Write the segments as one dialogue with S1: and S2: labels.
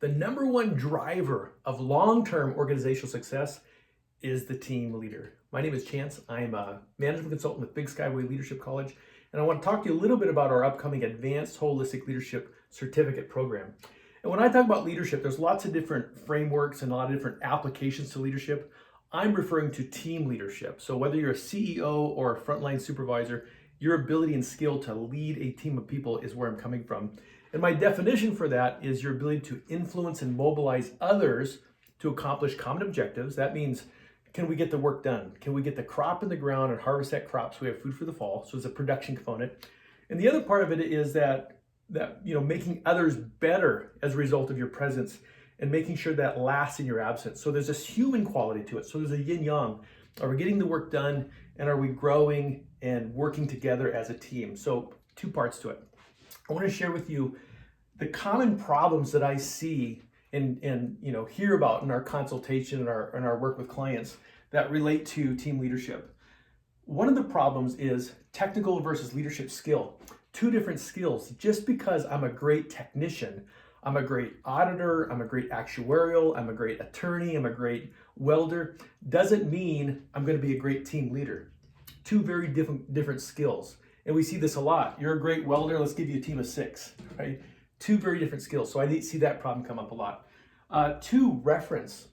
S1: The number one driver of long-term organizational success is the team leader. My name is Chance. I'm a management consultant with Big Skyway Leadership College, and I want to talk to you a little bit about our upcoming Advanced Holistic Leadership Certificate program. And when I talk about leadership, there's lots of different frameworks and a lot of different applications to leadership. I'm referring to team leadership. So whether you're a CEO or a frontline supervisor, your ability and skill to lead a team of people is where I'm coming from. And my definition for that is your ability to influence and mobilize others to accomplish common objectives. That means, can we get the work done? Can we get the crop in the ground and harvest that crop so we have food for the fall? So it's a production component. And the other part of it is that making others better as a result of your presence and making sure that lasts in your absence. So there's this human quality to it. So there's a yin-yang. Are we getting the work done, and are we growing and working together as a team? So two parts to it. I want to share with you the common problems that I see and hear about in our consultation and our work with clients that relate to team leadership. One of the problems is technical versus leadership skill. Two different skills. Just because I'm a great technician, I'm a great auditor, I'm a great actuarial, I'm a great attorney, I'm a great welder, doesn't mean I'm going to be a great team leader. Two very different skills. And we see this a lot. You're a great welder, let's give you a team of 6, right? Two very different skills. So I see that problem come up a lot. Two, reference.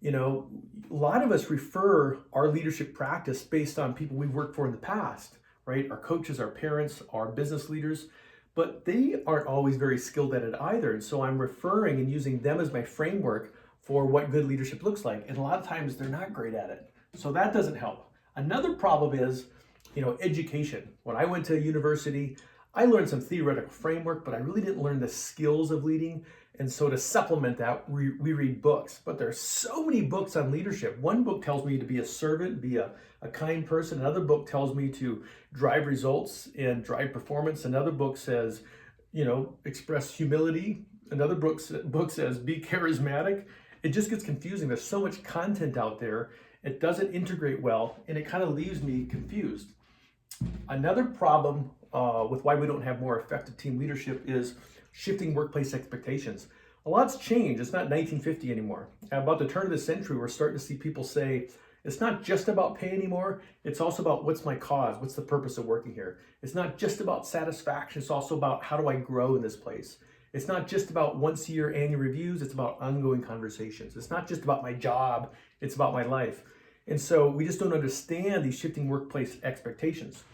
S1: A lot of us refer our leadership practice based on people we've worked for in the past, right? Our coaches, our parents, our business leaders, but they aren't always very skilled at it either. And so I'm referring and using them as my framework for what good leadership looks like. And a lot of times they're not great at it. So that doesn't help. Another problem is, education. When I went to university, I learned some theoretical framework, but I really didn't learn the skills of leading. And so to supplement that, we read books. But there's so many books on leadership. One book tells me to be a servant, be a kind person. Another book tells me to drive results and drive performance. Another book says, express humility. Another book says, be charismatic. It just gets confusing. There's so much content out there. It doesn't integrate well, and it kind of leaves me confused. Another problem with why we don't have more effective team leadership is shifting workplace expectations. A lot's changed. It's not 1950 anymore. At about the turn of the century, we're starting to see people say, it's not just about pay anymore. It's also about what's my cause? What's the purpose of working here? It's not just about satisfaction. It's also about how do I grow in this place? It's not just about once a year annual reviews. It's about ongoing conversations. It's not just about my job. It's about my life. And so we just don't understand these shifting workplace expectations.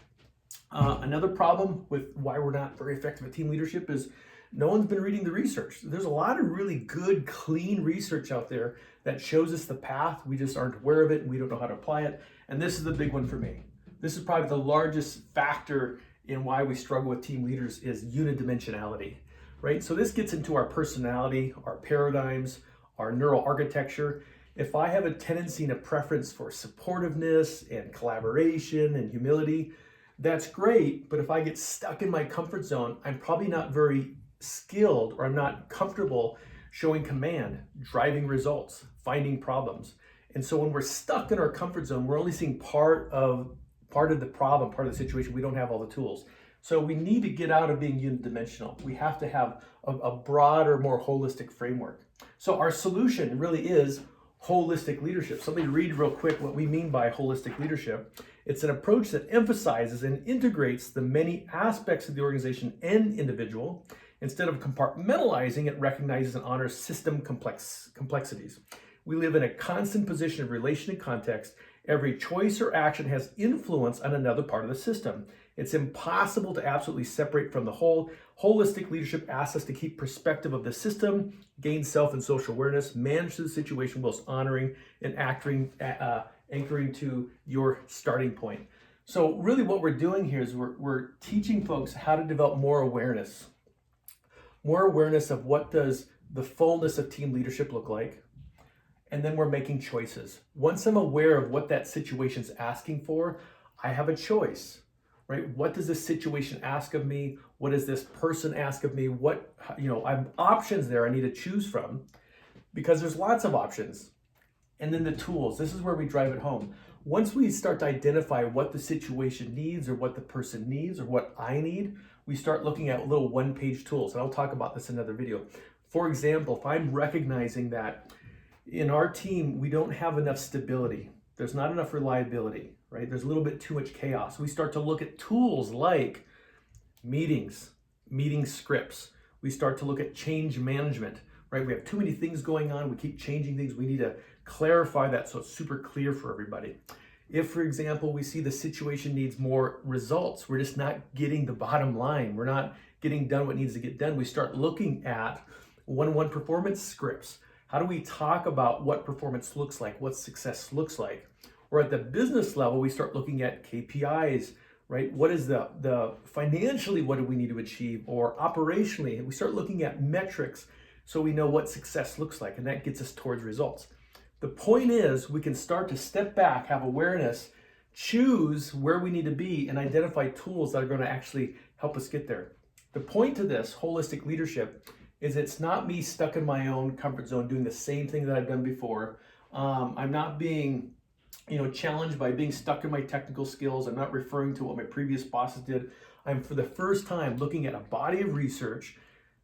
S1: Another problem with why we're not very effective at team leadership is no one's been reading the research. There's a lot of really good, clean research out there that shows us the path. We just aren't aware of it and we don't know how to apply it. And this is the big one for me. This is probably the largest factor in why we struggle with team leaders is unidimensionality, right? So this gets into our personality, our paradigms, our neural architecture. If I have a tendency and a preference for supportiveness and collaboration and humility, that's great. But if I get stuck in my comfort zone, I'm probably not very skilled or I'm not comfortable showing command, driving results, finding problems. And so when we're stuck in our comfort zone, we're only seeing part of the problem, part of the situation. We don't have all the tools. So we need to get out of being unidimensional. We have to have a broader, more holistic framework. So our solution really is holistic leadership. So let me read real quick what we mean by holistic leadership. It's an approach that emphasizes and integrates the many aspects of the organization and individual. Instead of compartmentalizing, it recognizes and honors system complexities. We live in a constant position of relation and context. Every choice or action has influence on another part of the system. It's impossible to absolutely separate from the whole. Holistic leadership asks us to keep perspective of the system, gain self and social awareness, manage the situation whilst honoring and anchoring to your starting point. So really what we're doing here is we're teaching folks how to develop more awareness of what does the fullness of team leadership look like. And then we're making choices. Once I'm aware of what that situation's asking for, I have a choice, right? What does this situation ask of me? What does this person ask of me? I have options there I need to choose from because there's lots of options. And then the tools, this is where we drive it home. Once we start to identify what the situation needs or what the person needs or what I need, we start looking at little one-page tools, and I'll talk about this in another video. For example, if I'm recognizing that in our team, we don't have enough stability, there's not enough reliability, right? There's a little bit too much chaos. We start to look at tools like meetings, meeting scripts. We start to look at change management, right? We have too many things going on. We keep changing things. We need to clarify that so it's super clear for everybody. If, for example, we see the situation needs more results, we're just not getting the bottom line, we're not getting done what needs to get done, we start looking at one-on-one performance scripts. How do we talk about what performance looks like, what success looks like? Or at the business level, we start looking at KPIs, right? What is the financially, what do we need to achieve? Or operationally, we start looking at metrics so we know what success looks like, and that gets us towards results. The point is, we can start to step back, have awareness, choose where we need to be, and identify tools that are going to actually help us get there. The point to this holistic leadership is it's not me stuck in my own comfort zone doing the same thing that I've done before. I'm not being challenged by being stuck in my technical skills. I'm not referring to what my previous bosses did. I'm for the first time looking at a body of research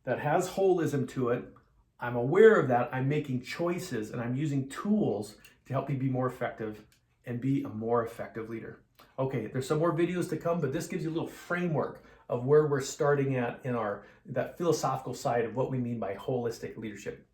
S1: that has holism to it. I'm aware of that, I'm making choices, and I'm using tools to help me be more effective and be a more effective leader. Okay, there's some more videos to come, but this gives you a little framework of where we're starting at in that philosophical side of what we mean by holistic leadership.